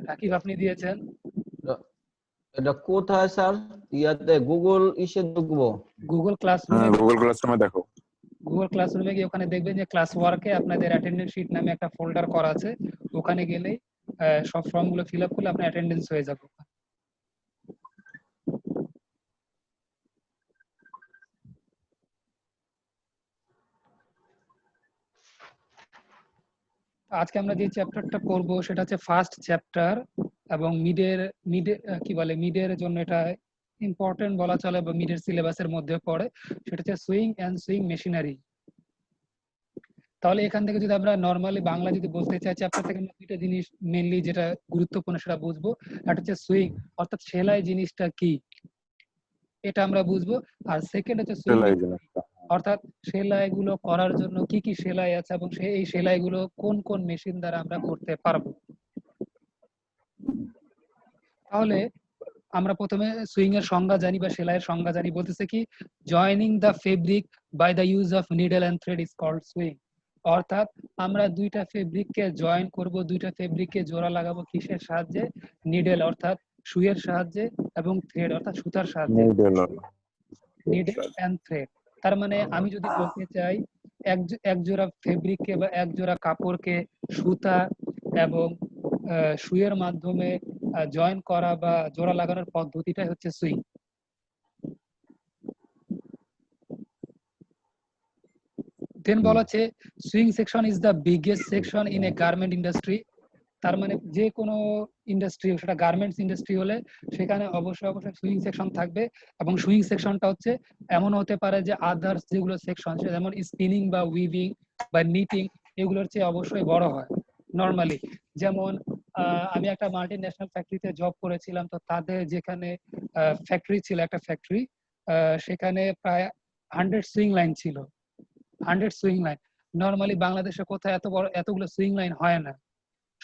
রাকিব আপনি দিয়েছেন। এটা- এটা কোথায় স্যার? ইয়াতে গুগল ইসে ঢুকবো? গুগল ক্লাসরুমে, গুগল ক্লাসরুমে দেখো। গুগল ক্লাসরুমে গিয়ে ওখানে দেখবেন যে ক্লাস ওয়ার্কে আপনাদের অ্যাটেন্ডেন্স শিট নামে একটা ফোল্ডার করা আছে। ওখানে গেলেই সব ফর্মগুলো ফিল আপ করলে আপনার অ্যাটেন্ডেন্স হয়ে যাবে। আজকে আমরা যে চ্যাপ্টারটা করব সেটা হচ্ছে ফার্স্ট চ্যাপ্টার, এবং মিডের জন্য এটা ইম্পর্টেন্ট বলা চলে, বা মিডের সিলেবাসের মধ্যে পড়ে। সেটা হচ্ছে সুইং অ্যান্ড সুইং মেশিনারি। তাহলে এখান থেকে যদি আমরা নর্মালি বাংলা যদি বলতে চাই, চ্যাপ্টার থেকে আমরা দুইটা জিনিস মেইনলি যেটা গুরুত্বপূর্ণ সেটা বুঝবো। একটা হচ্ছে সুইং, অর্থাৎ সেলাই জিনিসটা কি এটা আমরা বুঝবো। আর সেকেন্ড হচ্ছে সুইং, অর্থাৎ সেলাই গুলো করার জন্য কি কি সেলাই আছে এবং এই সেলাই গুলো কোন কোন মেশিন দ্বারা আমরা করতে পারবো। তাহলে আমরা প্রথমে সুইং এর সংজ্ঞা জানি বা সেলাইয়ের সংজ্ঞা জানি। বলতেছে কি, joining the fabric by the use of needle and thread is called sewing. অর্থাৎ আমরা দুইটা ফেব্রিককে জয়েন করব, দুইটা ফেব্রিককে জোড়া লাগাবো কিসের সাহায্যে? নিডল অর্থাৎ সুইয়ের সাহায্যে এবং থ্রেড অর্থাৎ সুতার সাহায্যে। নিডল এন্ড থ্রেড, তার মানে আমি যদি বলতে চাই এক জোড়া ফেব্রিককে বা এক জোড়া কাপড়কে সুতা এবং সুইয়ের মাধ্যমে জয়েন করা বা জোড়া লাগানোর পদ্ধতিটাই হচ্ছে সুইং। দেন বলা আছে swing section is the biggest section in a garment industry. তার মানে যে কোনো ইন্ডাস্ট্রি, সেটা গার্মেন্টস ইন্ডাস্ট্রি হলে সেখানে অবশ্যই সুইং সেকশন থাকবে। এবং সুইং সেকশনটা হচ্ছে এমন হতে পারে যে আদার্স যেগুলো সেকশন, যেমন স্পিনিং বা উইভিং বা নিটিং, এগুলোর চেয়ে অবশ্যই বড় হয় নর্মালি। যেমন আমি একটা মাল্টি ন্যাশনাল ফ্যাক্টরিতে জব করেছিলাম, তো তাদের যেখানে ফ্যাক্টরি ছিল, একটা ফ্যাক্টরি, সেখানে প্রায় 100 সুইং লাইন ছিল। 100 সুইং লাইন, নর্মালি বাংলাদেশে কোথায় এতগুলো সুইং লাইন হয় না।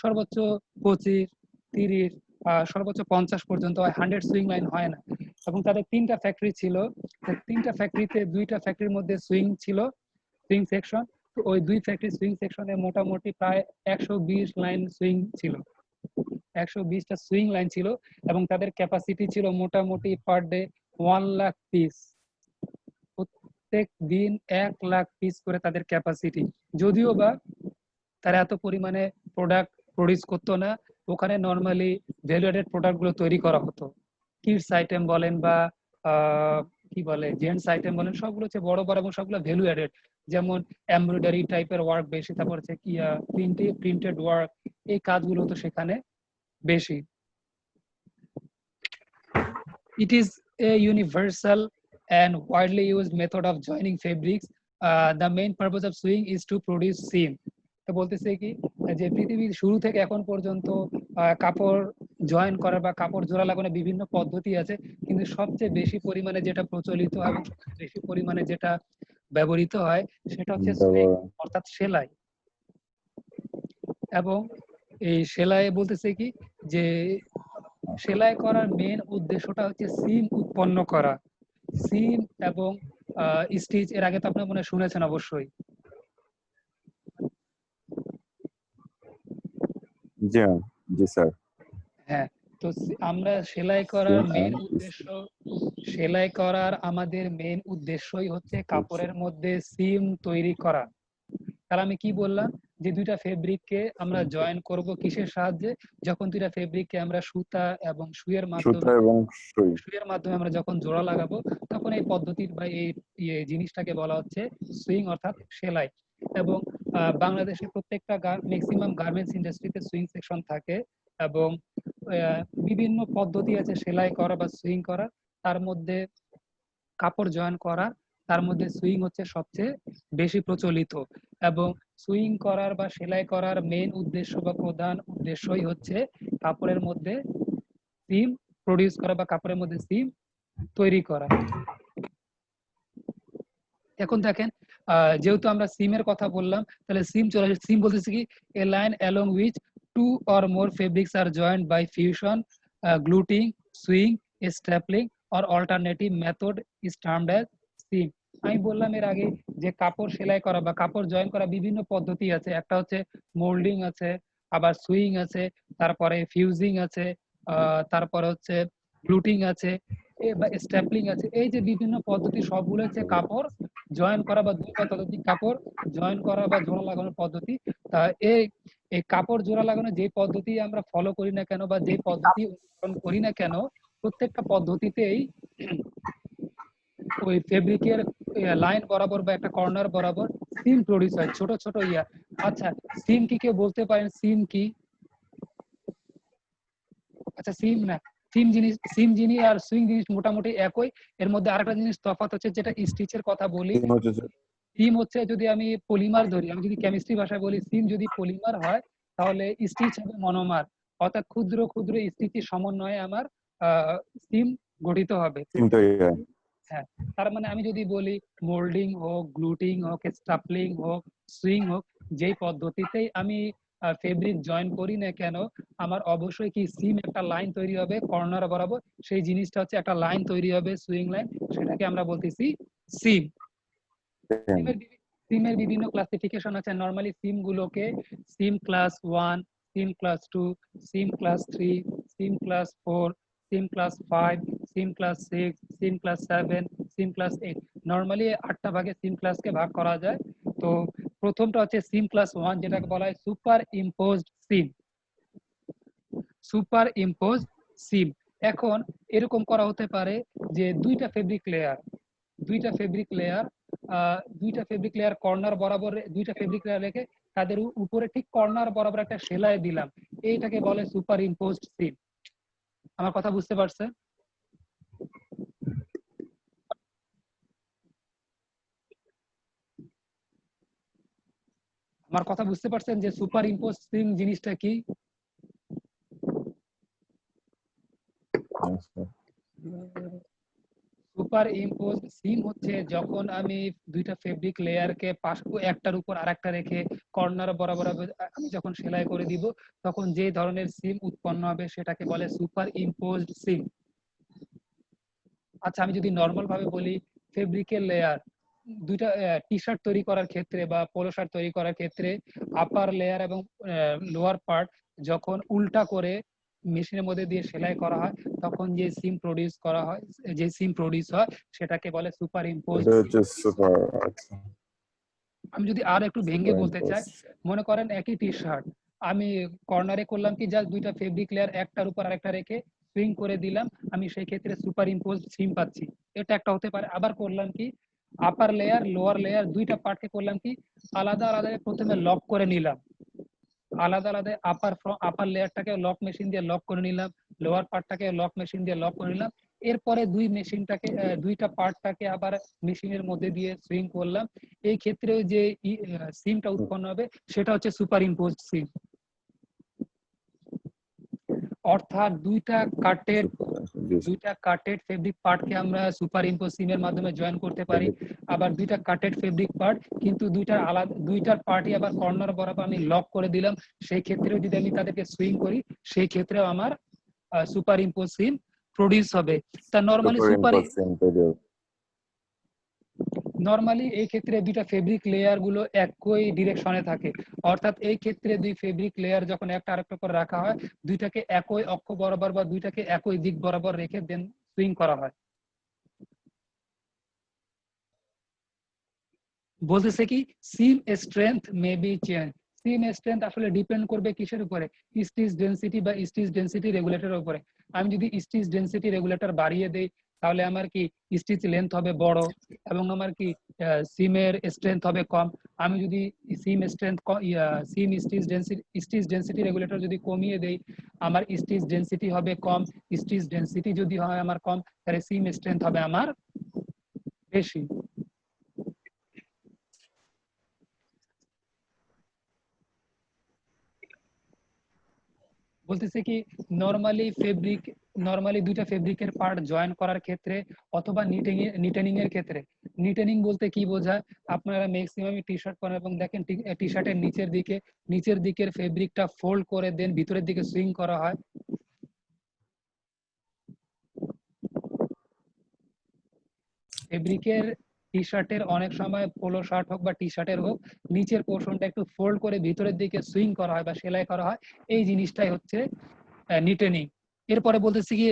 সর্বোচ্চ 25, 30, সর্বোচ্চ 50 পর্যন্ত হয়, 100 সুইং লাইন হয় না। এবং তাদের 3টা ফ্যাক্টরি ছিল, 3টা ফ্যাক্টরিতে 2টা ফ্যাক্টরির মধ্যে সুইং ছিল, সুইং সেকশন। তো ওই 2 ফ্যাক্টরি সুইং সেকশনে মোটামুটি প্রায় 120 লাইন সুইং ছিল, 120টা সুইং লাইন ছিল। এবং তাদের ক্যাপাসিটি ছিল মোটামুটি পার ডে 1 লাখ পিস, প্রত্যেক দিন 1 লাখ পিস করে তাদের ক্যাপাসিটি। যদিও বা তারা এত পরিমাণে প্রোডাক্ট প্রডিউস করতো না, ওখানে নর্মালি ভ্যালু এডেড প্রোডাক্ট গুলো তৈরি করা হতো। কিডস আইটেম বলেন বা কি বলে জেন্টস আইটেম বলেন, সবগুলো হচ্ছে বড় বড় এবং সবগুলো ভ্যালু এডেড। যেমন এমব্রয়ডারি টাইপের ওয়ার্ক বেশি, তারপর হচ্ছে কি প্রিন্টেড ওয়ার্ক, এই কাজগুলো তো সেখানে বেশি। It is a universal and widely used method of joining fabrics. The main purpose of sewing is to produce seam. তো বলতেছে কি যে পৃথিবীর শুরু থেকে এখন পর্যন্ত কাপড় জয়েন করা বা কাপড় জোড়া লাগানোর বিভিন্ন পদ্ধতি আছে, কিন্তু সবচেয়ে বেশি পরিমাণে যেটা প্রচলিত এবং সবচেয়ে বেশি পরিমাণে যেটা ব্যবহৃত হয় সেটা হচ্ছে সুইং অর্থাৎ সেলাই। এবং এই সেলাই বলতেছে কি যে সেলাই করার মেন উদ্দেশ্যটা হচ্ছে সিম উৎপন্ন করা। সিম এবং স্টিচ, এর আগে তো আপনারা মনে শুনেছেন অবশ্যই। জি স্যার। হ্যাঁ, তো আমরা সেলাই করার আমাদের মেন উদ্দেশ্যই হচ্ছে কাপড়ের মধ্যে সিম তৈরি করা। তাহলে আমি কি বললাম যে দুইটা ফেব্রিককে আমরা জয়েন করব কিসের সাহায্যে? যখন দুইটা ফেব্রিককে আমরা সুতা এবং সুইয়ের মাধ্যমে আমরা যখন জোড়া লাগাবো, তখন এই পদ্ধতির বা এই জিনিসটাকে বলা হচ্ছে সুইং অর্থাৎ সেলাই। এবং বাংলাদেশে প্রত্যেকটা ম্যাক্সিমাম গার্মেন্টস ইন্ডাস্ট্রিতে সুইং সেকশন থাকে এবং বিভিন্ন পদ্ধতি আছে সেলাই করা বা সুইং করা। তার মধ্যে কাপড় জয়েন করা, তার মধ্যে সুইং হচ্ছে সবচেয়ে বেশি প্রচলিত। এবং সুইং করার বা সেলাই করার মেইন উদ্দেশ্য বা প্রধান উদ্দেশ্যই হচ্ছে কাপড়ের মধ্যে সিম প্রডিউস করা বা কাপড়ের মধ্যে সিম তৈরি করা। এখন দেখেন, যেহেতু আমরা সিমের কথা বললাম, তাহলে সিম চলে আসে। সিম বলতেছে কি a line along which 2 or more fabrics are joined by fusion, gluting, sewing, stapling or alternative method is termed as seam. আমি বললাম এর আগে যে কাপড় সেলাই করা বা কাপড় জয়েন করা বিভিন্ন পদ্ধতি আছে। একটা হচ্ছে মোল্ডিং আছে, আবার সুইং আছে, তারপরে ফিউজিং আছে, তারপরে হচ্ছে গ্লুটিং আছে, বা স্ট্যাপলিং আছে। এই যে বিভিন্ন পদ্ধতি সবগুলো হচ্ছে কাপড় জয়েন করা বা দুই বা ততোধিক কাপড় জয়েন করা বা জোড়া লাগানোর পদ্ধতি। তা এই এই কাপড় জোড়া লাগানোর যে পদ্ধতি আমরা ফলো করি না কেন বা যে পদ্ধতি অনুসরণ করি না কেন, প্রত্যেকটা পদ্ধতিতেই ওই ফেব্রিকের লাইন বরাবর বা একটা কর্নার বরাবর সিম প্রডিউস হয়, ছোট ছোট ইয়া। আচ্ছা, সিম কি কেউ বলতে পারেন সিম কি? আচ্ছা, সিম না, সিম জিনিস আর সুইং জিনিস মোটামুটি একই। এর মধ্যে আরেকটা জিনিস তফাৎ হচ্ছে, যেটা স্টিচের কথা বলি। সিম হচ্ছে যে সিম হচ্ছে, যদি আমি পলিমার ধরি, আমি যদি কেমিস্ট্রি ভাষায় বলি, সিম যদি পলিমার হয় তাহলে স্টিচ হবে মনোমার, অর্থাৎ ক্ষুদ্র ক্ষুদ্র স্টিচের সমন্বয়ে আমার সিম গঠিত হবে। সিম তৈরি হয়। হ্যাঁ, তার মানে আমি যদি বলি মোল্ডিং হোক, গ্লুটিং হোক, স্টাপলিং হোক, সুইং হোক, যেই পদ্ধতিতেই আমি ফেব্রিক জয়েন করি না কেন, আমার অবশ্যই কি সিম একটা লাইন তৈরি হবে কর্নার বরাবর, সেই জিনিসটা হচ্ছে একটা লাইন তৈরি হবে, সুইং লাইন, সেটাকে আমরা বলতেছি সিম। সিমের সিমের বিভিন্ন ক্লাসিফিকেশন আছে। নরমালি সিম গুলোকে সিম ক্লাস 1, সিম ক্লাস 2, সিম ক্লাস 3, সিম ক্লাস 4, সিম ক্লাস 5, সিম ক্লাস 6, সিম ক্লাস 7, সিম ক্লাস 8, নরমালি 8টা ভাগে সিম ক্লাসকে ভাগ করা যায়। তো প্রথমটা হচ্ছে সিম ক্লাস 1, যেটাকে বলা হয় সুপার ইম্পোজড সিম। সুপার ইম্পোজ সিম। এখন এরকম করা হতে পারে যে দুইটা ফেব্রিক লেয়ার কর্নার বরাবর দুইটা ফেব্রিক লেয়ার রেখে তাদের উপরে ঠিক কর্নার বরাবর একটা সেলাই দিলাম, এইটাকে বলে সুপার ইম্পোজড সিম। আমার কথা বুঝতে পারছেন? আমার কথা বুঝতে পারছেন যে সুপার ইম্পোজ সিম জিনিসটা কি? সুপার ইম্পোজ সিম হচ্ছে যখন আমি দুইটা ফেব্রিক লেয়ারকে একটার উপর আরেকটা রেখে কর্নার বরাবর আমি যখন সেলাই করে দিব, তখন যে ধরনের সিম উৎপন্ন হবে সেটাকে বলে সুপার ইম্পোজড সিম। আচ্ছা, আমি যদি নর্মাল ভাবে বলি, ফেব্রিকের লেয়ার দুইটা টি শার্ট তৈরি করার ক্ষেত্রে বা পোলো শার্ট তৈরি করার ক্ষেত্রে আপার লেয়ার এবং লোয়ার পার্ট যখন উল্টা করে মেশিনের মধ্যে দিয়ে সেলাই করা হয়, তখন যে সিম প্রডিউস হয় সেটাকে বলে সুপার ইম্পোজ। এটা হচ্ছে সুপার। আচ্ছা, আমি যদি আর একটু ভেঙে সুপার বলতে ইম্পোজ। চাই, মনে করেন একই টি শার্ট, আমি কর্নারে করলাম কি, জাস্ট দুইটা ফেব্রিক লেয়ার একটার উপর আরেকটা রেখে সুইং করে দিলাম, আমি সেই ক্ষেত্রে সুপার ইম্পোজ সিম পাচ্ছি। এটা একটা হতে পারে। আবার করলাম কি, আপার লেয়ার লোয়ার লেয়ার দুইটা পার্টকে করলাম কি, আলাদা আলাদা প্রথমে লক করে নিলাম, আলাদা আলাদা আপার লেয়ারটাকে লক মেশিন দিয়ে লক করে নিলাম, লোয়ার পার্টটাকে লক মেশিন দিয়ে লক করে নিলাম। এরপরে দুইটা পার্টটাকে আবার মেশিনের মধ্যে দিয়ে সুইং করলাম। এই ক্ষেত্রে যে সিমটা উৎপন্ন হবে সেটা হচ্ছে সুপার ইম্পোজড সিম। অর্থাৎ দুইটা কাটেড ফেব্রিক পার্টকে আমরা সুপার ইম্পোজ সিমের মাধ্যমে জয়েন করতে পারি। আবার দুইটা কাটেড ফেব্রিক পার্ট কিন্তু দুইটার পার্টই আবার কর্নার বরাবর আমি লক করে দিলাম, সেই ক্ষেত্রেও যদি আমি তাদেরকে সুইং করি, সেই ক্ষেত্রেও আমার সুপার ইম্পোজ সিম প্রডিউস হবে। তা নরমালি এই ক্ষেত্রে দুইটা ফেব্রিক লেয়ার গুলো একই ডিরেকশনে থাকে, অর্থাৎ এই ক্ষেত্রে দুই ফেব্রিক লেয়ার যখন একটা আরেকটার উপর রাখা হয়, দুইটাকে একই অক্ষ বরাবর বা দুইটাকে একই দিক বরাবর রেখে দেন সুইং করা হয়। বলতেছে কি, seam strength may be change. Seam strength আসলে ডিপেন্ড করবে কিসের উপরে? স্টিচ ডেনসিটি বা স্টিচ ডেনসিটি রেগুলেটরের উপরে। আমি যদি স্টিচ ডেনসিটি রেগুলেটর বাড়িয়ে দেই, তাহলে আমার কি স্টিচ লেন্থ হবে বড় এবং আমার কি সিমের স্ট্রেংথ হবে কম। আমি যদি স্টিচ ডেনসিটি রেগুলেটর যদি কমিয়ে দেই, আমার স্টিচ ডেনসিটি হবে কম। স্টিচ ডেনসিটি যদি হয় আমার কম, তাহলে সিম স্ট্রেংথ হবে আমার বেশি। বলতেছে কি, নরমালি দুইটা ফেব্রিকের পার্ট জয়েন করার ক্ষেত্রে অথবা নিটেনিং এর ক্ষেত্রে, নিটেনিং বলতে কি বোঝায়, আপনারা ম্যাক্সিমাম টি শার্ট পরেন এবং দেখেন টি শার্টের নিচের দিকের ফেব্রিকটা ফোল্ড করে দেন ভিতরের দিকে সুইং করা হয়। ফেব্রিকের টি শার্টের অনেক সময় পোলো শার্ট হোক বা টি শার্টের হোক নিচের পোর্শনটা একটু ফোল্ড করে ভিতরের দিকে সুইং করা হয় বা সেলাই করা হয়, এই জিনিসটাই হচ্ছে নিটেনিং। এরপরে বলতেছি কি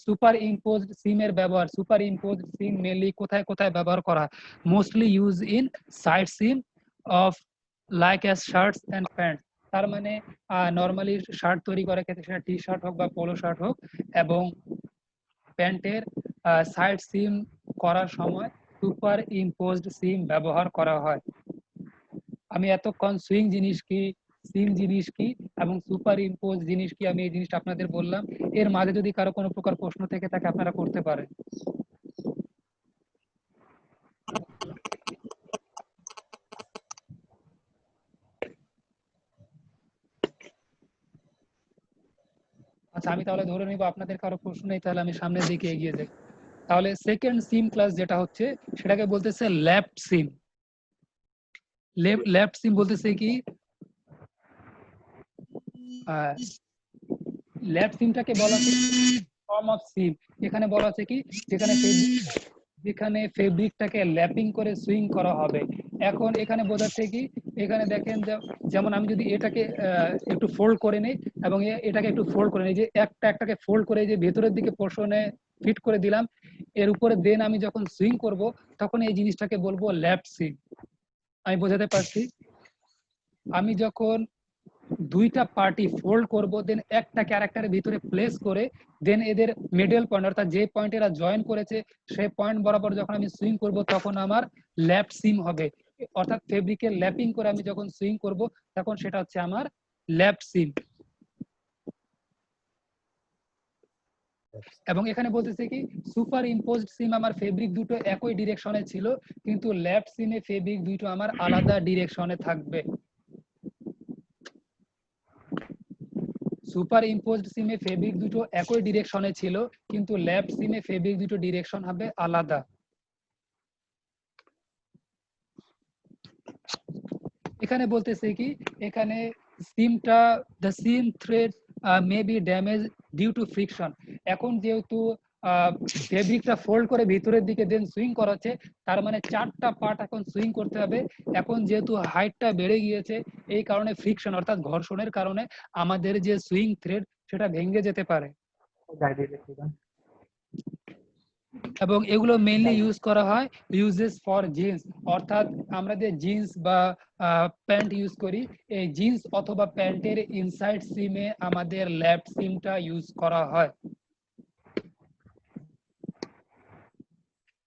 সুপার ইম্পোজড সিমের ব্যবহার। সুপার ইম্পোজড সিম মেনলি কোথায় কোথায় ব্যবহার করা হয়? Mostly use in side seam of like as shirts and pant. তার মানে নর্মালি শার্ট তৈরি করার ক্ষেত্রে সেটা টি শার্ট হোক বা পোলো শার্ট হোক এবং প্যান্টের সাইড সিম করার সময় সুপার ইম্পোজড সিম ব্যবহার করা হয়। আমি এতক্ষণ সুইং জিনিস কি, সিম জিনিস কি এবং সুপার ইম্পোজ জিনিস কি, আমি এই জিনিসটা আপনাদের বললাম। এর মাঝে যদি কারো কোনো প্রকার প্রশ্ন থেকে থাকে আপনারা করতে পারেন। আচ্ছা, আমি তাহলে ধরে নিব আপনাদের কারো প্রশ্ন নেই, তাহলে আমি সামনের দিকে এগিয়ে যাই। তাহলে সেকেন্ড সিম ক্লাস যেটা হচ্ছে সেটাকে বলতেছে লেফট সিম। লেফট সিম বলতেছে কি, লেফট সিমটাকে বলা হচ্ছে ফর্ম অফ সিম। এখানে বলা আছে কি, যেখানে ফেব্রিকটাকে ল্যাপিং করে সুইং করা হবে। এখন এখানে বোঝাচ্ছে কি, এখানে দেখেন যেমন আমি যদি এটাকে একটু ফোল্ড করে নেই এবং এটাকে একটু ফোল্ড করে নেই, যে একটাকে ফোল্ড করে যে ভেতরের দিকে পোর্শনে ফিট করে দিলাম, এর উপরে দেন আমি যখন সুইং করব তখন এই জিনিসটাকে বলবো লেফট সিম। আমি বোঝাতে পারছি? আমি যখন দুইটা পার্টি ফোল্ড করব, দেন একটাকে আরেকটার ভিতরে প্লেস করে দেন এদের মিডল পয়েন্ট অর্থাৎ যে পয়েন্ট এরা জয়েন করেছে সেই পয়েন্ট বরাবর যখন আমি সুইং করব তখন আমার লেফট সিম হবে। অর্থাৎ ফেব্রিকের ল্যাপিং করে আমি যখন সুইং করব তখন সেটা হচ্ছে আমার লেফট সিম। এবং এখানে বলতেছে কি, সুপার ইম্পোজড সিম আমার ফেব্রিক দুটো একই ডিরেকশনে ছিল, কিন্তু লেফট সিমে ফেব্রিক দুটো আমার আলাদা ডিরেকশনে থাকবে। সুপার ইম্পোজড সিমে ফেব্রিক দুটো একই ডিরেকশনে ছিল, কিন্তু লেফট সিমে ফেব্রিক দুটো ডিরেকশন হবে আলাদা। এখানে বলতেছে কি, এখানে সিমটা the seam thread may be damage due to friction. এখন যেহেতু ফেব্রিকটা ফোল্ড করে ভিতরের দিকে দেন সুইং করাচ্ছে, তার মানে চারটা পার্ট এখন সুইং করতে হবে। এখন যেহেতু হাইটটা বেড়ে গিয়েছে, এই কারণে ফ্রিকশন অর্থাৎ ঘর্ষণের কারণে আমাদের যে সুইং থ্রেড সেটা ভেঙে যেতে পারে। এবং এগুলো মেইনলি ইউজ করা হয় ইউজেস ফর জিন্স, অর্থাৎ আমরা যে জিন্স বা প্যান্ট ইউজ করি, এই জিন্স অথবা প্যান্টের ইনসাইড সিমে আমাদের লেফট সিমটা ইউজ করা হয়।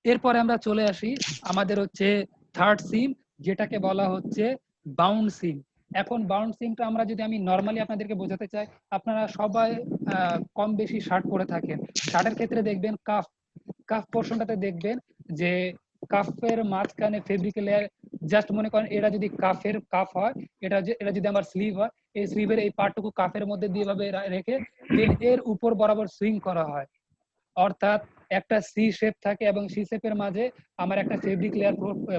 এরপরে আমরা চলে আসি আমাদের হচ্ছে থার্ড সিম, যেটাকে বলা হচ্ছে বাউন্ড সিম। এখন বাউন্ড সিমটা আমরা যদি আমি নরমালি আপনাদেরকে বোঝাতে চাই, আপনারা সবাই কম বেশি শার্ট পরে থাকেন। শার্টের ক্ষেত্রে দেখবেন কাফ পোর্শনটাতে দেখবেন যে কাফের মাঝখানে ফেব্রিক লেয়ার, জাস্ট মনে করেন এটা যদি কাফের কাফ হয়, এটা যদি আমার স্লিভ হয়, এই স্লিভের এই পার্টটুকু কাফের মধ্যে দিয়ে ভাবে রেখে দেন এর উপর বরাবর সুইং করা হয়। অর্থাৎ একটা সি শেপ থাকে এবং সি শেপের মাঝে আমার একটা ফেব্রিক লেয়ার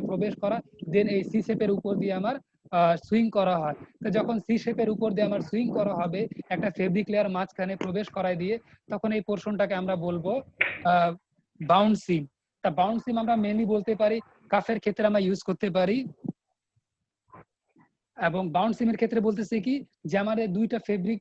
প্রবেশ করা, দেন এই সি শেপের উপর দিয়ে আমার সুইং করা হয়। তো যখন সি শেপের উপর দিয়ে আমার সুইং করা হবে একটা ফেব্রিক লেয়ার মাঝখানে প্রবেশ করায় দিয়ে, তখন এই পোর্শনটাকে আমরা বলবো বাউন্ড সিম। তা বাউন্ড সিম আমরা মেনলি বলতে পারি কাফের ক্ষেত্রে আমরা ইউজ করতে পারি। এবং বাউন্ড সিমের ক্ষেত্রে বলতেছে কি, যে আমাদের দুইটা ফেব্রিক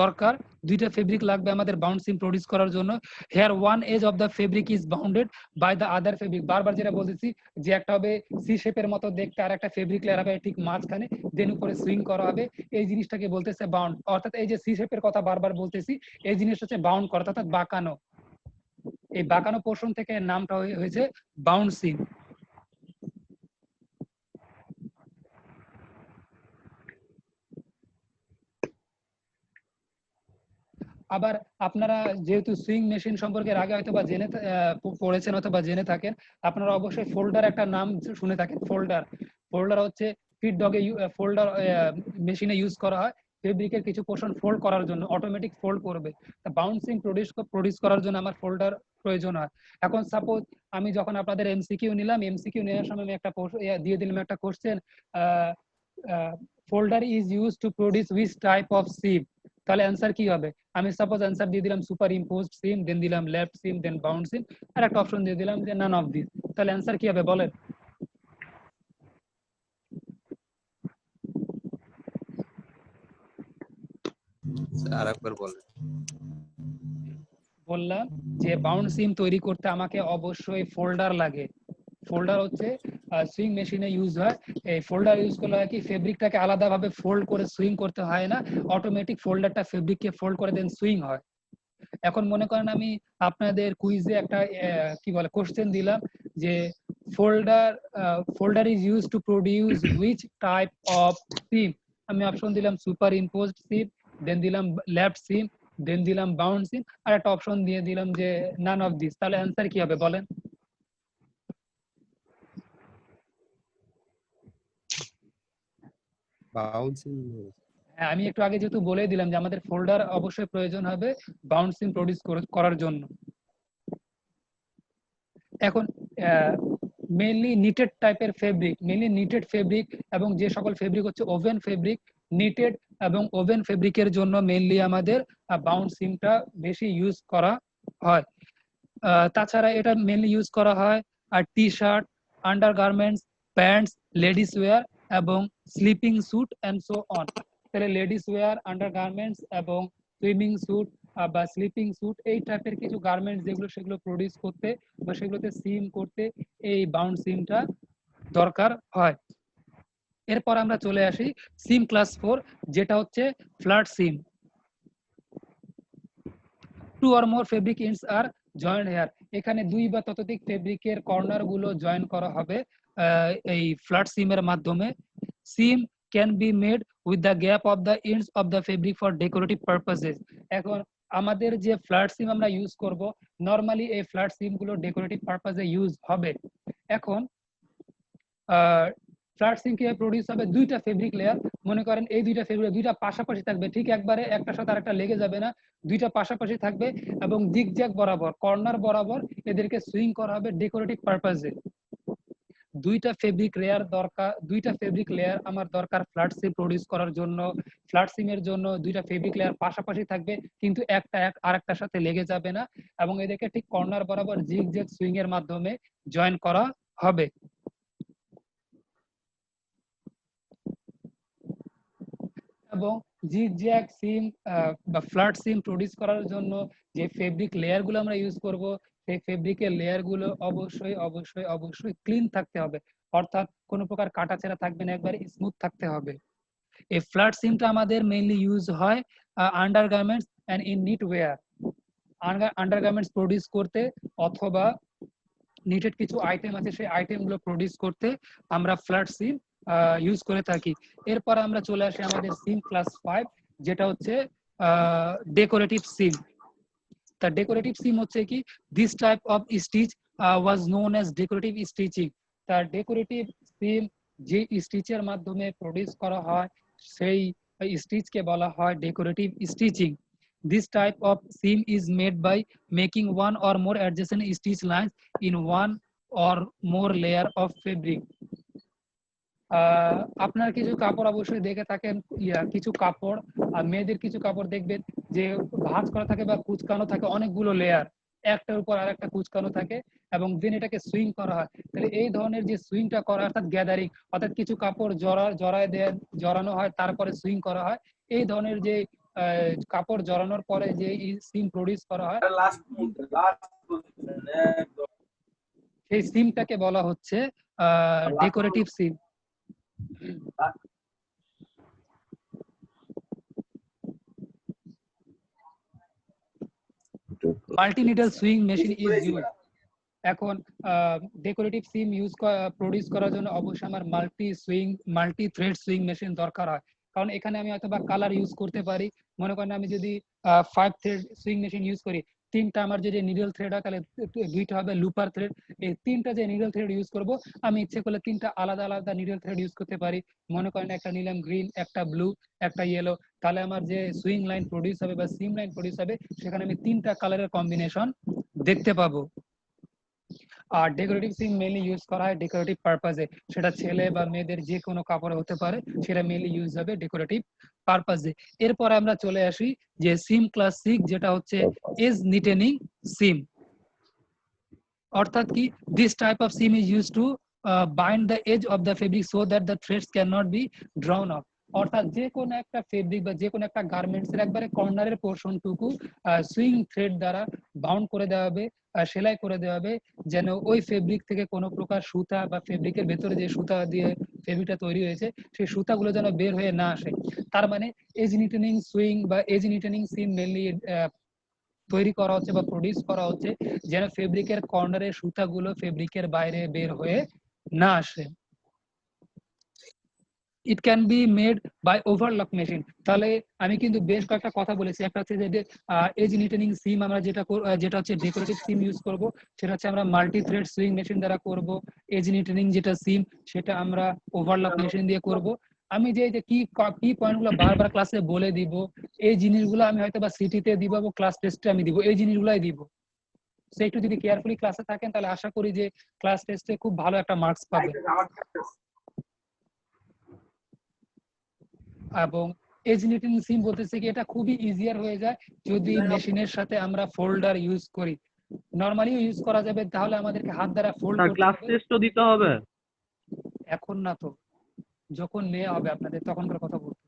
দরকার, দুইটা ফেব্রিক লাগবে আমাদের বাউন্ড সিম প্রডিউস করার জন্য। Here one edge of the fabric is bounded by the other fabric. বারবার যেটা বলতেছি যে একটা হবে সি শেপের মতো দেখতে আর একটা ফেব্রিক লেয়ার হবে ঠিক মাঝখানে, দেন উপরে সুইং করা হবে, এই জিনিসটাকে বলতেছে বাউন্ড। অর্থাৎ এই যে সি শেপের কথা বারবার বলতেছি, এই জিনিসটা হচ্ছে বাউন্ড করা অর্থাৎ বাঁকানো। এই বাঁকানো পোর্শন থেকে নামটা হয়েছে বাউন্ড সিম। আবার আপনারা যেহেতু সুইং মেশিন সম্পর্কে আগে হয়তো বা জেনে পড়েছেন অথবা জেনে থাকেন, আপনারা অবশ্যই ফোল্ডার একটা নাম শুনে থাকেন। ফোল্ডার হচ্ছে ফিট ডগে ফোল্ডার মেশিনে ইউজ করা হয় ফেব্রিকের কিছু পোর্শন ফোল্ড করার জন্য, অটোমেটিক ফোল্ড করবে। তা বাউন্সিং প্রডিউস করার জন্য আমার ফোল্ডার প্রয়োজন হয়। এখন সাপোজ আমি যখন আপনাদের এমসিকিউ নিলাম, এমসিকিউ নেওয়ার সময় আমি একটা দিয়ে দিলাম একটা question, folder is use to produce which type of seam, তাহলে অ্যান্সার কি হবে? আমি সাপোজ অ্যান্সার দিয়ে দিলাম সুপার ইম্পোজড সিম, দেন দিলাম লেফট সিম, দেন বাউন্ড সিম, আর একটা অপশন দিয়ে দিলাম যে নান অফ দিস। তাহলে অ্যান্সার কি হবে বলেন? আরেকবার বলেন। বললাম যে বাউন্ড সিম তৈরি করতে আমাকে অবশ্যই ফোল্ডার লাগে। ফোল্ডার হচ্ছে সুইং মেশিনে ইউজ হয়। এই ফোল্ডার ইউজ করলে হয় কি ফেব্রিকটাকে আলাদাভাবে ফোল্ড করে সুইং করতে হয় না, অটোমেটিক ফোল্ডারটা ফেব্রিককে ফোল্ড করে দেন সুইং হয়। এখন মনে করেন আমি আপনাদের কুইজে একটা কি বলে কোশ্চেন দিলাম যে folder is use to produce which type of seam. আমি অপশন দিলাম সুপার ইম্পোজড সিম, দেন দিলাম লেফট সিম, দেন দিলাম বাউন্ড সিম, আর একটা অপশন দিয়ে দিলাম যে নান অফ দিস। তাহলে অ্যান্সার কি হবে বলেন? বাউন্সিং। হ্যাঁ, আমি একটু আগে যেহেতু বলে দিলাম যে আমাদের ফোল্ডার অবশ্যই প্রয়োজন হবে বাউন্ড সিম প্রডিউস করার জন্য। এখন মেইনলি নিটেড টাইপের ফেব্রিক, মেইনলি নিটেড ফেব্রিক এবং যে সকল ফেব্রিক হচ্ছে ওভেন ফেব্রিক, নিটেড এবং ওভেন ফেব্রিকের জন্য মেইনলি আমাদের বাউন্ড সিমটা বেশি ইউজ করা হয়। তাছাড়া এটা মেইনলি ইউজ করা হয় আর T shirt, undergarments, pants, ladies wear এবং sleeping suit and so on. তাহলে লেডিস ওয়্যার, আন্ডারগার্মেন্টস এবং সুইমিং স্যুট বা স্লিপিং স্যুট এই টাইপের কিছু গার্মেন্টস যেগুলো সেগুলো প্রডিউস করতে বা সেগুলোতে সিম করতে এই বাউন্ড সিমটা দরকার হয়। এরপর আমরা চলে আসি সিম ক্লাস 4, যেটা হচ্ছে flat seam. Two or more fabric ends are joint here. এখানে দুই বা ততোধিক ফেব্রিকের কর্নার গুলো জয়েন করা হবে এই ফ্ল্যাট সিমের মাধ্যমে। Seam can be made with the gap of the ends of the fabric for decorative purposes. এখন আমাদের যে ফ্ল্যাট সিম আমরা ইউজ করব, নরমালি এই ফ্ল্যাট সিম গুলো ডেকোরেটিভ পারপাসে ইউজ হবে। এখন ফ্ল্যাট সিম কিভাবে প্রডিউস হবে? দুইটা ফেব্রিক লেয়ার, মনে করেন এই দুইটা ফেব্রিক দুইটা পাশাপাশি থাকবে, ঠিক একবারে একটার সাথে আরেকটা লেগে যাবে না, দুইটা পাশাপাশি থাকবে এবং জিগজ্যাগ বরাবর কর্নার বরাবর এদেরকে সুইং করা হবে ডেকোরেটিভ পারপাসে। দুইটা ফেব্রিক লেয়ার দরকার, দুইটা ফেব্রিক লেয়ার আমার দরকার ফ্ল্যাট সিম প্রডিউস করার জন্য। ফ্ল্যাট সিমের জন্য দুইটা ফেব্রিক লেয়ার পাশাপাশি থাকবে কিন্তু একটা আরেকটার সাথে লেগে যাবে না এবং এদেরকে ঠিক কর্নার বরাবর জিগজ্যাগ সুইং এর মাধ্যমে জয়েন করা হবে। এবং জিগজ্যাগ সিম বা ফ্ল্যাট সিম প্রডিউস করার জন্য যে ফেব্রিক লেয়ার গুলো আমরা ইউজ করব, সেই ফেব্রিকের লেয়ার গুলো অবশ্যই অবশ্যই অবশ্যই ক্লিন থাকতে হবে, অর্থাৎ কোনো প্রকার কাটাছেঁড়া থাকবে না, একবারে স্মুথ থাকতে হবে। এই ফ্ল্যাট সিমটা আমাদের মেইনলি ইউজ হয় undergarments and in knit wear, undergarments produce করতে অথবা নিটেড কিছু আইটেম আছে সেই আইটেম গুলো প্রডিউস করতে আমরা ফ্ল্যাট সিম ইউজ করে থাকি। এরপর আমরা চলে আসি আমাদের সিম ক্লাস 5, যেটা হচ্ছে ডেকোরেটিভ সিম। তা ডেকোরেটিভ সিম হচ্ছে কি, this type of stitch was known as decorative stitching. তার ডেকোরেটিভ সিম যে স্টিচের মাধ্যমে প্রডিউস করা হয় সেই স্টিচকে বলা হয় decorative stitching. This type of seam is made by making one or more adjacent stitch lines in one or more layer of fabric. আপনার কিছু কাপড় অবশ্যই দেখে থাকেন, কিছু কাপড় মেয়েদের কিছু কাপড় দেখবেন যে ভাঁজ করা থাকে বা কুচকানো থাকে অনেকগুলো লেয়ার, একটার উপর আরেকটা কুচকানো থাকে এবং দেন এটাকে সুইং করা হয়। তাহলে এই ধরনের যে সুইংটা করা অর্থাৎ গ্যাদারিং, অর্থাৎ কিছু কাপড় জড়ায় দেন, জড়ানো হয় তারপরে সুইং করা হয়, এই ধরনের যে কাপড় জড়ানোর পরে যে সিম প্রডিউস করা হয় সেই সিমটাকে বলা হচ্ছে decorative SIM. Multi-needle sewing machine is use. এখন ডেকোরেটিভ সিম প্রডিউস করার জন্য অবশ্যই আমার মাল্টি থ্রেড সুইং মেশিন দরকার হয়, কারণ এখানে আমি হয়তো বা কালার ইউজ করতে পারি। মনে করেন আমি যদি 5 থ্রেড সুইং মেশিন ইউজ করি, তিনটা আমার যদি নিডল থ্রেড হয় তাহলে দুইটা হবে লুপার থ্রেড। এই তিনটা যে নিডল থ্রেড ইউজ করব, আমি ইচ্ছে করলে তিনটা আলাদা আলাদা নিডল থ্রেড ইউজ করতে পারি। মনে করেন একটা নিলাম গ্রিন, একটা ব্লু, একটা ইয়েলো, তাহলে আমার যে সুইং লাইন প্রডিউস হবে বা সিম লাইন প্রডিউস হবে সেখানে আমি তিনটা কালারের কম্বিনেশন দেখতে পাবো। আর ডেকোরেটিভ সিম মেইনলি ইউজ করা হয় ডেকোরেটিভ পারপাসে, সেটা ছেলে বা মেয়েদের যে কোনো কাপড়ে হতে পারে, সেটা মেইনলি ইউজ হবে ডেকোরেটিভ পারপাসে। এরপর আমরা চলে আসি যে সিম ক্লাস 6, যেটা হচ্ছে এজ নিটেনিং সিম। অর্থাৎ কি this type of seam is used to bind the edge of the fabric so that the threads cannot be drawn off. অর্থাৎ যে কোনো একটা ফেব্রিক বা যে কোনো একটা গার্মেন্টস এর একবারে কর্নারের পোরশনটুকু সুইং থ্রেড দ্বারা বাউন্ড করে দেওয়া হবে, সেলাই করে দেওয়া হবে, যেন ওই ফেব্রিক থেকে কোনো প্রকার সুতা বা ফেব্রিকের ভেতরে যে সুতা দিয়ে ফেব্রিকটা তৈরি হয়েছে সেই সুতাগুলো যেন বের হয়ে না আসে। তার মানে এজ নিটেনিং সুইং বা এজ নিটেনিং সিম মেনলি তৈরি করা হচ্ছে বা প্রডিউস করা হচ্ছে যেন ফেব্রিকের কর্নারের সুতাগুলো ফেব্রিকের বাইরে বের হয়ে না আসে। It can be made by overlock machine. তাহলে আমি কিন্তু বেশ কয়েকটা কথা বলেছি। একটা হচ্ছে যে এজ নিটেনিং সিম আমরা যেটা হচ্ছে ডেকোরেটিভ সিম ইউজ করব, সেটা হচ্ছে আমরা মাল্টি থ্রেড সুইং মেশিন দ্বারা করব। এজ নিটেনিং যেটা সিম সেটা আমরা ওভারলক মেশিন দিয়ে করব। আমি যে কি পয়েন্টগুলো বারবার ক্লাসে বলে দিব, এই জিনিসগুলো আমি হয়তো বা সিটিতে দিব এবং ক্লাস টেস্টে আমি দিব, এই জিনিসগুলাই দিব। সো একটু যদি কেয়ারফুলি ক্লাসে থাকেন তাহলে আশা করি যে ক্লাস টেস্টে খুব ভালো একটা মার্কস পাবেন। এবং এজ নিটেনিং সিম বলতেছে কি এটা খুবই ইজিয়ার হয়ে যায় যদি মেশিনের সাথে আমরা ফোল্ডার ইউজ করি। নরমালি ইউজ করা যাবে, তাহলে আমাদেরকে হাত দ্বারা ফোল্ড স্যার করতে ক্লাস হবে। টেস্টও দিতে হবে? এখন না তো, যখন নেওয়া হবে আপনাদের তখনকার কথা বলবো।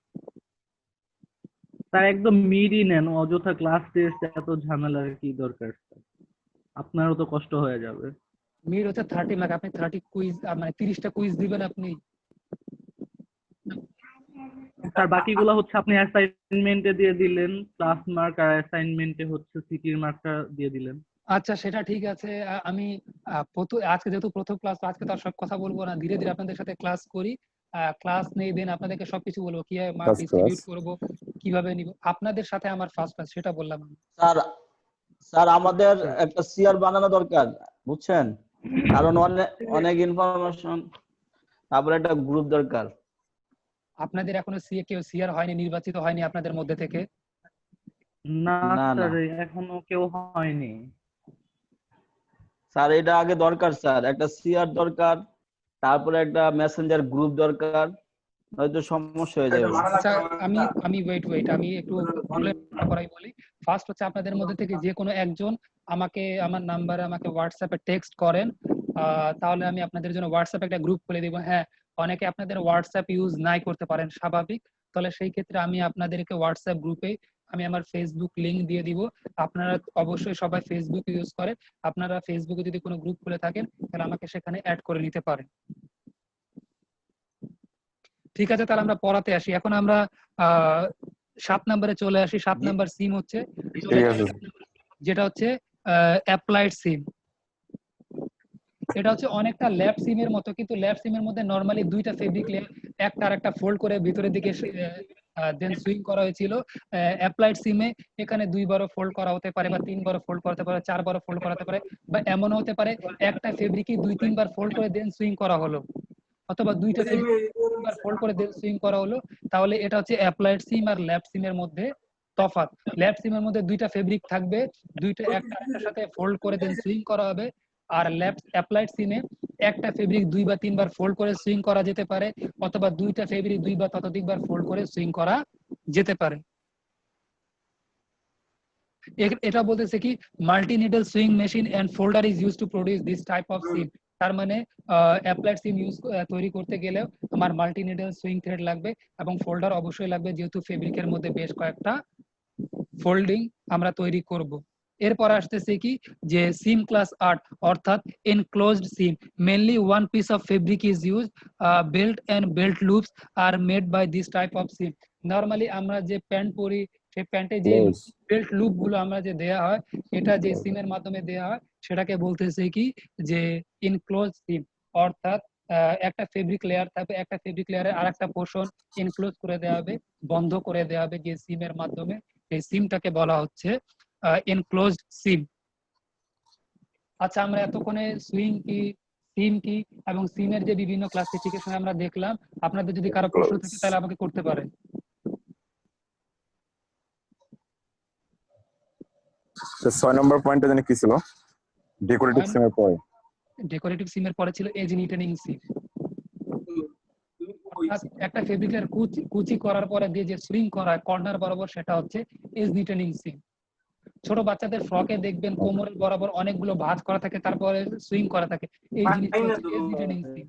স্যার একদম মিডই নেন, অযথা ক্লাস টেস্ট এত ঝামেলার কি দরকার? আপনারও তো কষ্ট হয়ে যাবে। মিড হচ্ছে 30 মার্ক, আপনি 30 কুইজ মানে 30টা কুইজ দিবেন আপনি। স্যার বাকিগুলো হচ্ছে আপনি অ্যাসাইনমেন্টে দিয়ে দিলেন প্লাস মার্ক, আর অ্যাসাইনমেন্টে হচ্ছে সিটির মার্কটা দিয়ে দিলেন। আচ্ছা সেটা ঠিক আছে। আমি আজকে যেহেতু প্রথম ক্লাস, আজকে তো আর সব কথা বলবো না, ধীরে ধীরে আপনাদের সাথে ক্লাস করি। ক্লাস নেই, দেন আপনাদেরকে সবকিছু বলবো কিভাবে মার্ক First ডিস্ট্রিবিউট class. করব, কিভাবে নিব। আপনাদের সাথে আমার ফার্স্ট ক্লাস, সেটা বললাম আমি। স্যার স্যার আমাদের একটা সিআর বানানো দরকার, বুঝছেন? কারণ অনেক ইনফরমেশন, তারপরে একটা গ্রুপ দরকার। আপনাদের এখনো কেউ সিআর হয়নি, নির্বাচিত হয়নি আপনাদের মধ্যে থেকে? না না, না। স্যার এখনো কেউ হয়নি। স্যার এটা আগে দরকার স্যার, একটা সিআর দরকার, তারপরে একটা মেসেঞ্জার গ্রুপ দরকার, নয়তো সমস্যা হয়ে যাবে। আচ্ছা আমি ওয়েট আমি একটু করাই বলি। ফার্স্ট হচ্ছে আপনাদের মধ্যে থেকে যে কোনো একজন আমাকে আমার নাম্বারে আমাকে হোয়াটসঅ্যাপে টেক্সট করেন, তাহলে আমি আপনাদের জন্য হোয়াটসঅ্যাপে একটা গ্রুপ খুলে দিব। হ্যাঁ, অনেকে আপনাদের হোয়াটসঅ্যাপ ইউজ নাই করতে পারেন, স্বাভাবিক। তাহলে সেই ক্ষেত্রে আমি আপনাদেরকে হোয়াটসঅ্যাপ গ্রুপে আমি আমার ফেসবুক লিংক দিয়ে দিব। আপনারা অবশ্যই সবাই ফেসবুক ইউজ করেন, আপনারা ফেসবুকে যদি কোনো গ্রুপ খুলে থাকেন তাহলে আমাকে সেখানে অ্যাড করে নিতে পারেন। ঠিক আছে, তাহলে আমরা পড়াতে আসি। এখন আমরা 7 নম্বরে চলে আসি। 7 নাম্বার সিম হচ্ছে ঠিক আছে। যেটা হচ্ছে অ্যাপ্লাইড সিম। এটা হচ্ছে অনেকটা ল্যাব সিমের মতো, কিন্তু ল্যাব সিমের মধ্যে নরমালি দুইটা ফেব্রিক লেয়ার একটা আর একটা ফোল্ড করে ভিতরের দিকে দেন সুইং করা হয়েছিল। অ্যাপ্লাইড সিমে এখানে 2 বারও ফোল্ড করা হতে পারে বা 3 বারও ফোল্ড করতে পারে, 4 বারও ফোল্ড করাতে পারে, বা এমন হতে পারে একটা ফেব্রিকই 2-3 বার ফোল্ড করে দেন সুইং করা হলো, অথবা দুইটা ফেব্রিক ফোল্ড করে দেন সুইং করা হলো। তাহলে এটা হচ্ছে অ্যাপ্লাইড সিম আর ল্যাব সিমের মধ্যে তফাৎ। ল্যাব সিমের মধ্যে দুইটা ফেব্রিক থাকবে, দুইটা একটা আরেকটার সাথে ফোল্ড করে দেন সুইং করা হবে। আর অ্যাপ্লাইড সিমে একটা ফেব্রিক 2 বা 3 বার ফোল্ড করে সুইং করা যেতে পারে, অথবা দুইটা ফেব্রিক 2 বা ততোধিকবার ফোল্ড করে সুইং করা যেতে পারে। এটা বলতেছে কি multi needle sewing machine and folder is used to produce this type of seam. তার মানে অ্যাপ্লাইড সিম তৈরি করতে গেলেও আমার মাল্টি নিডল সুইং থ্রেড লাগবে এবং ফোল্ডার অবশ্যই লাগবে, যেহেতু ফেব্রিকের মধ্যে বেশ কয়েকটা ফোল্ডিং আমরা তৈরি করব। এরপর আসতেছে কি যে সিম ক্লাস 8 অর্থাৎ enclosed seam. Mainly one piece of fabric is use, belt and belt loops are made by this type of seam. Normally আমরা যে প্যান্ট পরি সেই প্যান্টে যে Close. বেল্ট লুপ গুলো আমরা যে দেয়া হয়, এটা যে সিমের মাধ্যমে দেয়া হয় সেটাকে বলতেছে কি যে এনক্লোজ সিম। অর্থাৎ একটা ফেব্রিক লেয়ার থাকবে, একটা ফেব্রিক লেয়ারের আরেকটা পোর্শন এনক্লোজ করে দেওয়া হবে, বন্ধ করে দেওয়া হবে যে সিমের মাধ্যমে। এই সিমটাকে বলা হচ্ছে এনক্লোজড সিম। আচ্ছা, আমরা এতক্ষণে সুইং কি, সিম কি এবং সিমের যে বিভিন্ন ক্লাসিফিকেশন আমরা দেখলাম। আপনাদের যদি কারো প্রশ্ন থাকে তাহলে আমাকে করতে পারেন। তো 6 নম্বর পয়েন্টটা জানি কি ছিল? ডেকোরেটিভ সিমের পরে ডেকোরেটিভ সিমের পরে ছিল এজ নিটেনিং সিম। একটা ফেব্রিকের কুচি করার পরে দিয়ে যে সুইং করা হয় কর্নার বরাবর, সেটা হচ্ছে এজ নিটেনিং সিম। ছোট বাচ্চাদের ফ্রকে দেখবেন কোমরের বরাবর অনেকগুলো ভাঁজ করা থাকে, তারপরে সুইং করা থাকে। এই জিনিসগুলো হচ্ছে এজি ট্রেনিং সিন।